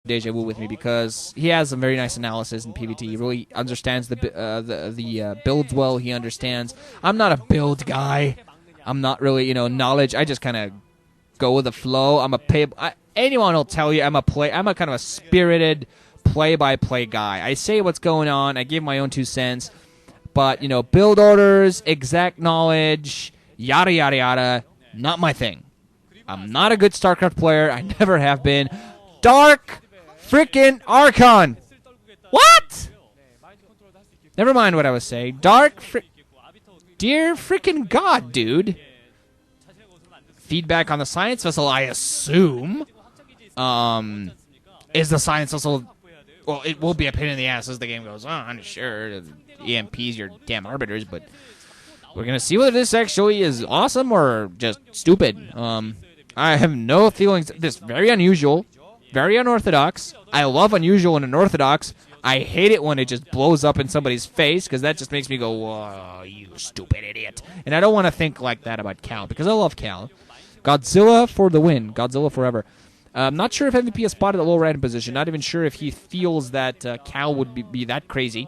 deja vu with me because he has some very nice analysis in PvT. He really understands the builds well. He understands. I'm not a build guy. I'm not really, knowledge. I just kind of go with the flow. Anyone will tell you I'm a kind of a spirited play-by-play guy. I say what's going on. I give my own 2 cents. But, build orders, exact knowledge, yada, yada, yada, not my thing. I'm not a good StarCraft player. I never have been. Dark freaking Archon. What? Never mind what I was saying. Dear freaking God, dude. Feedback on the science vessel, I assume. Is the science vessel... Well, it will be a pain in the ass as the game goes on, sure. EMPs, your damn arbiters, but we're going to see whether this actually is awesome or just stupid. I have no feelings. This is very unusual, very unorthodox. I love unusual and unorthodox. I hate it when it just blows up in somebody's face because that just makes me go, whoa, you stupid idiot. And I don't want to think like that about Cal because I love Cal. Godzilla for the win. Godzilla forever. I'm not sure if MVP has spotted the low right position. Not even sure if he feels that Cal would be that crazy.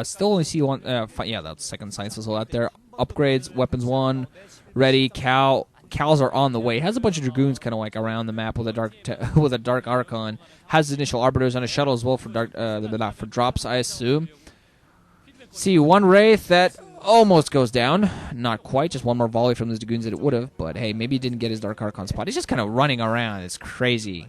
Still only see one. Yeah, that's second science vessel out there. Upgrades, weapons 1, ready. Cals are on the way. Has a bunch of dragoons kind of like around the map with a dark Archon. Has initial arbiters on a shuttle as well for for drops, I assume. See one wraith that almost goes down. Not quite. Just one more volley from those dragoons that it would have. But hey, maybe he didn't get his dark Archon spot. He's just kind of running around. It's crazy.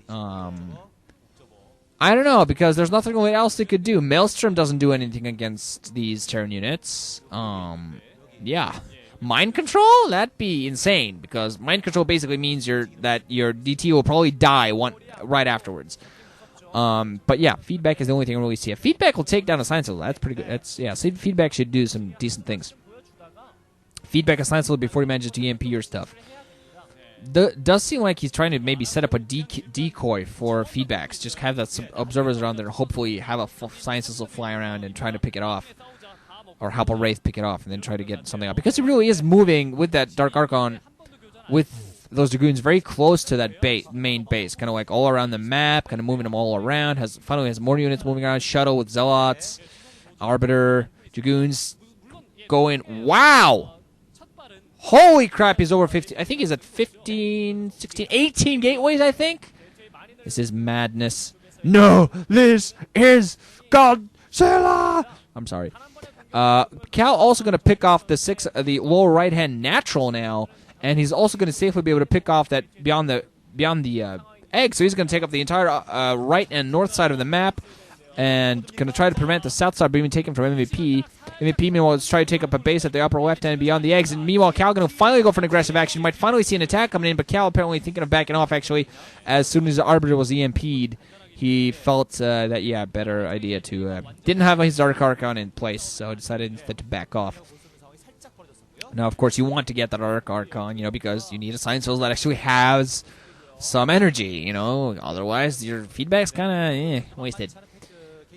I don't know, because there's nothing really else they could do. Maelstrom doesn't do anything against these Terran units. Yeah. Mind control? That'd be insane, because mind control basically means that your DT will probably die right afterwards. But yeah, feedback is the only thing I really see. Feedback will take down a science level. That's pretty good. Feedback should do some decent things. Feedback a science level before he manages to EMP your stuff. Does seem like he's trying to maybe set up a decoy for feedbacks. Just have some observers around there. Hopefully have a science missile fly around and try to pick it off. Or help a Wraith pick it off and then try to get something out. Because he really is moving with that Dark Archon with those Dragoons very close to that main base. Kind of like all around the map. Kind of moving them all around. Finally has more units moving around. Shuttle with Zealots. Arbiter. Dragoons going. Wow! Holy crap, he's over 50. I think he's at 15, 16, 18 gateways, I think. This is madness. No, this is Godzilla! I'm sorry. Cal also going to pick off the lower right-hand natural now, and he's also going to safely be able to pick off that beyond the egg, so he's going to take up the entire right and north side of the map, and going to try to prevent the south side being taken from MVP. MVP, meanwhile, is trying to take up a base at the upper left end beyond the eggs. And meanwhile, Cal going to finally go for an aggressive action. Might finally see an attack coming in, but Cal apparently thinking of backing off, actually. As soon as the Arbiter was EMP'd, he felt that, yeah, better idea to... didn't have his Dark Archon in place, so decided instead to back off. Now, of course, you want to get that Dark Archon, because you need a Science Soul that actually has some energy, Otherwise, your feedback's kind of wasted.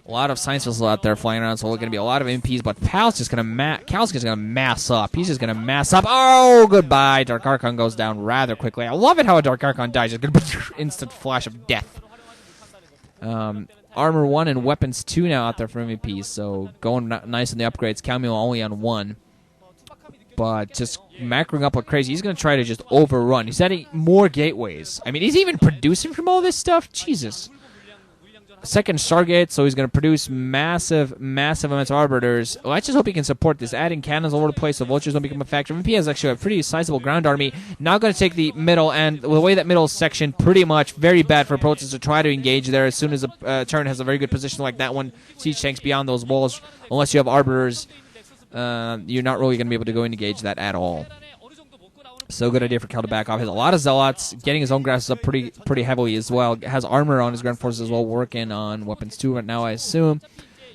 A lot of science missiles out there flying around, so there's going to be a lot of MPs, but Cal's just going to mass up. He's just going to mass up. Oh, goodbye. Dark Archon goes down rather quickly. I love it how a Dark Archon dies. Just instant flash of death. Armor 1 and Weapons 2 now out there for MVPs, so going nice in the upgrades. Cameo only on 1. But just macroing up like crazy. He's going to try to just overrun. He's adding more gateways. I mean, he's even producing from all this stuff? Jesus. Second Stargate, so he's going to produce massive amounts of Arbiters. Well, I just hope he can support this. Adding cannons all over the place so Vultures don't become a factor. MVP has actually a pretty sizable ground army. Now going to take the middle, and the way that middle section, pretty much very bad for Protoss to try to engage there as soon as a turn has a very good position like that one. Siege tanks beyond those walls. Unless you have Arbiters, you're not really going to be able to go and engage that at all. So good idea for Cal to back off. Has a lot of Zealots, getting his own grasses up pretty heavily as well. Has armor on his ground forces as well, working on weapons 2 right now, I assume.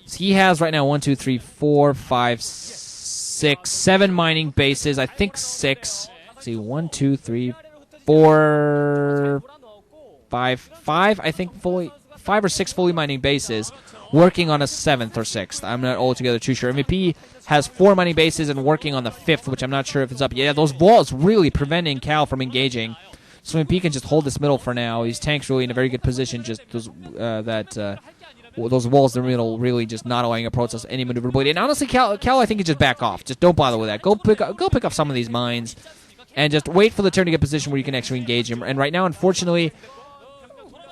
So he has right now 1, 2, 3, 4, 5, 6, 7 mining bases. I think 6. Let's see, 1, 2, 3, 4, 5. I think 5 or 6 fully mining bases. Working on a 7th or 6th. I'm not altogether too sure. MVP has 4 mining bases and working on the 5th, which I'm not sure if it's up yet. Yeah, those walls really preventing Cal from engaging. So MP can just hold this middle for now. These tanks really in a very good position. Just those those walls in the middle really just not allowing a protoss any maneuverability. And honestly, Cal I think can just back off. Just don't bother with that. Go pick up some of these mines, and just wait for the turn to get position where you can actually engage him. And right now, unfortunately,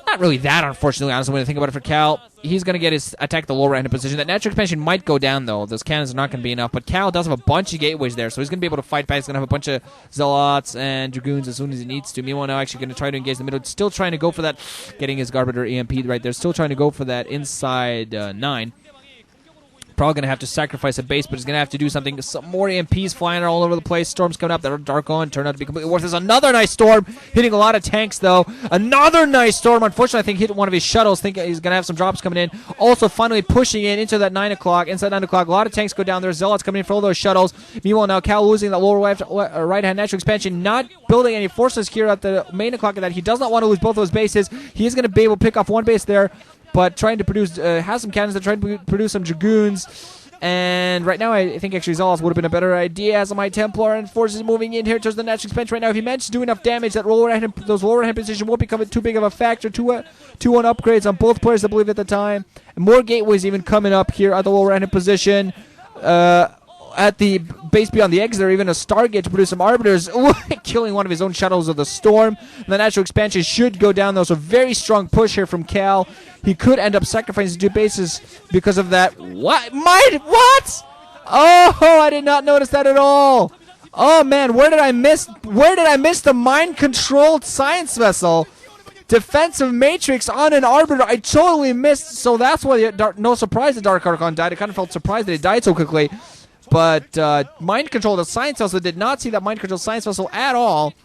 not really that unfortunately, honestly, when I think about it for Cal, he's going to get his attack the lower right-handed position. That natural expansion might go down, though. Those cannons are not going to be enough. But Cal does have a bunch of gateways there, so he's going to be able to fight back. He's going to have a bunch of Zealots and Dragoons as soon as he needs to. Meanwhile, now actually going to try to engage the middle. Still trying to go for that, getting his Garbiter EMP right there. Still trying to go for that inside 9. Probably going to have to sacrifice a base, but he's going to have to do something. Some more EMPs flying all over the place. Storms coming up. That are dark on. Turned out to be completely worthless. Another nice storm. Hitting a lot of tanks, though. Another nice storm. Unfortunately, I think hit one of his shuttles. Think he's going to have some drops coming in. Also, finally pushing in into that 9 o'clock. Inside 9 o'clock. A lot of tanks go down there. Zealots coming in for all those shuttles. Meanwhile, now Cal losing that lower right-hand natural expansion. Not building any forces here at the main o'clock of that. He does not want to lose both those bases. He is going to be able to pick off one base there, but trying to produce, has some cannons that trying to produce some Dragoons. And right now, I think actually Zealots would have been a better idea as a my Templar, and forces moving in here towards the natural expansion right now. If he manages to do enough damage, that those lower hand position won't become too big of a factor. 2-1 upgrades on both players, I believe, at the time. And more gateways even coming up here at the lower hand position. At the base beyond the eggs, there even a Stargate to produce some Arbiters, killing one of his own shuttles of the Storm. And the natural expansion should go down, though, so very strong push here from Cal. He could end up sacrificing 2 bases because of that. What? Oh, I did not notice that at all. Oh, man, where did I miss the mind-controlled science vessel? Defensive matrix on an Arbiter. I totally missed, so that's why no surprise the Dark Archon died. I kind of felt surprised that he died so quickly. But mind control, the science vessel did not see that mind control science vessel at all.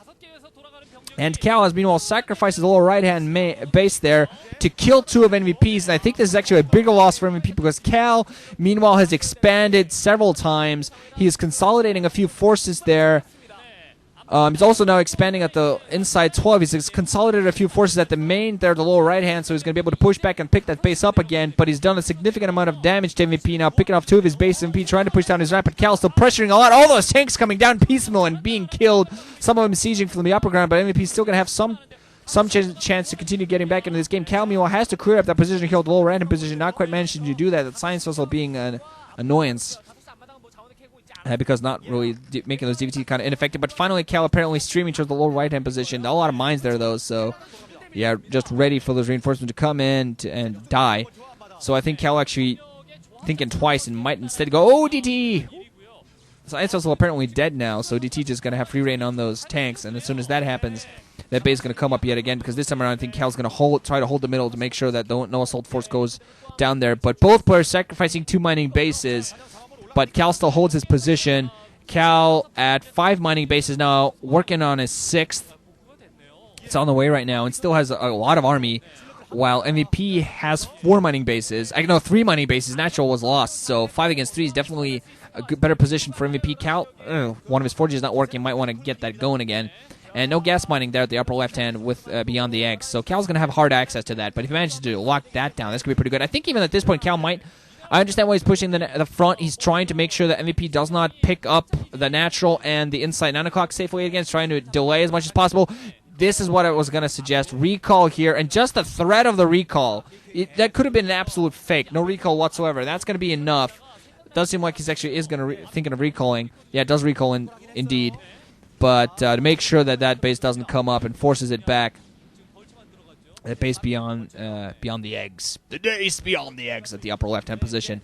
And Cal has meanwhile sacrificed his lower right-hand base there to kill 2 of MVPs. And I think this is actually a bigger loss for MVP because Cal, meanwhile, has expanded several times. He is consolidating a few forces there. He's also now expanding at the inside 12. He's consolidated a few forces at the main there, the lower right hand, so he's going to be able to push back and pick that base up again. But he's done a significant amount of damage to MVP now, picking off 2 of his base. MVP trying to push down his rapid. Cal still pressuring a lot. All those tanks coming down piecemeal and being killed. Some of them sieging from the upper ground, but MVP is still going to have some chance to continue getting back into this game. Cal, meanwhile, has to clear up that position here, the lower random position, not quite managing to do that. That science vessel being an annoyance. Because not really making those DVT kind of ineffective. But finally, Cal apparently streaming towards the lower right-hand position. A lot of mines there, though, so yeah, just ready for those reinforcements to come in and die. So I think Cal actually thinking twice and might instead go, oh, DT! So it's also apparently dead now, so DT just going to have free reign on those tanks, and as soon as that happens, that base is going to come up yet again, because this time around I think Cal's going to try to hold the middle to make sure that no assault force goes down there. But both players sacrificing 2 mining bases. But Cal still holds his position. Cal at 5 mining bases now, working on his 6th. It's on the way right now and still has a lot of army, while MVP has 4 mining bases. 3 mining bases. Natural was lost, so 5 against 3 is definitely a better position for MVP. Cal, one of his forges not working, might want to get that going again. And no gas mining there at the upper left-hand with beyond the eggs. So Cal's going to have hard access to that, but if he manages to lock that down, that's going to be pretty good. I think even at this point, Cal might... I understand why he's pushing the front. He's trying to make sure that MVP does not pick up the natural and the inside 9 o'clock safely again. He's trying to delay as much as possible. This is what I was going to suggest. Recall here, and just the threat of the recall. That could have been an absolute fake. No recall whatsoever. That's going to be enough. It does seem like he's actually thinking of recalling. Yeah, it does recall indeed. But to make sure that base doesn't come up and forces it back. That base beyond the eggs. The base beyond the eggs at the upper left-hand position.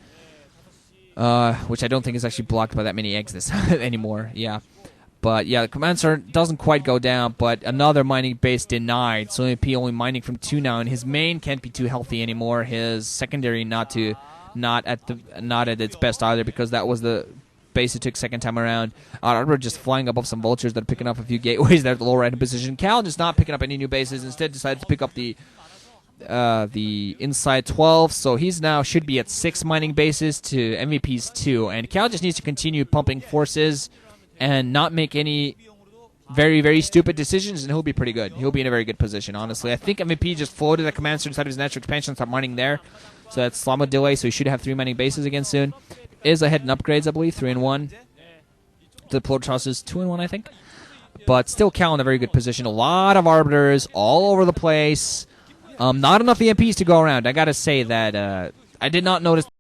Which I don't think is actually blocked by that many eggs anymore. Yeah. But yeah, the command center doesn't quite go down, but another mining base denied. So MP only mining from 2 now, and his main can't be too healthy anymore. His secondary not at its best either, because that was the base it took second time around. Arbiter just flying above some vultures that are picking up a few gateways there at the lower right position. Cal just not picking up any new bases. Instead decided to pick up the inside 12. So he's now should be at 6 mining bases to MVP's 2. And Cal just needs to continue pumping forces and not make any very, very stupid decisions, and he'll be pretty good. He'll be in a very good position, honestly. I think MVP just floated the command center inside of his natural expansion and start mining there. So that's Slama delay, so he should have 3 mining bases again soon. Is ahead in upgrades, I believe, 3 and 1. The Protosses 2 and 1, I think. but still Cal in a very good position. A lot of arbiters all over the place. Not enough EMPs to go around. I gotta say that I did not notice